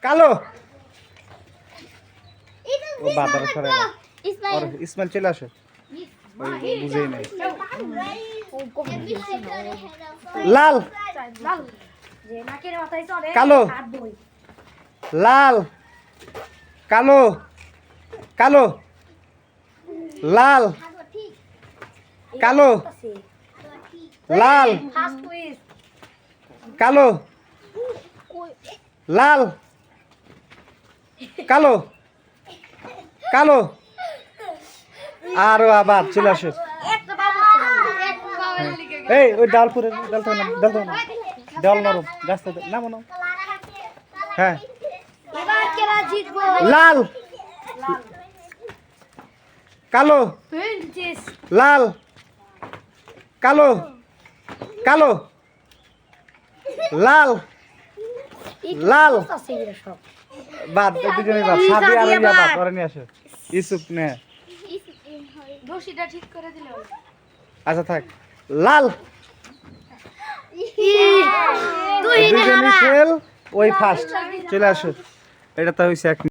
কালো ও বাদার সরে আর ইসমাইল চলে আসে ওই বুঝেই নাই লাল কালো লাল কালো কালো লাল কালো লাল কালো লাল কালো কালো আরো আবার চলে আসে এই ওই ডাল পুরে ডাল তো না ডাল তো না ডাল নরম গাছ তো না মনো হ্যাঁ লাল কালো লাল কালো কালো লাল লাল বাদ দুজনেই বাদ সাদি আর ইয়া বাদ করে নিয়ে আসে ইসুপ নে দোষীটা ঠিক করে দিল আচ্ছা থাক লাল তুই দুজনেই ফেল ওই ফার্স্ট চলে আসো এটা তো হইছে এক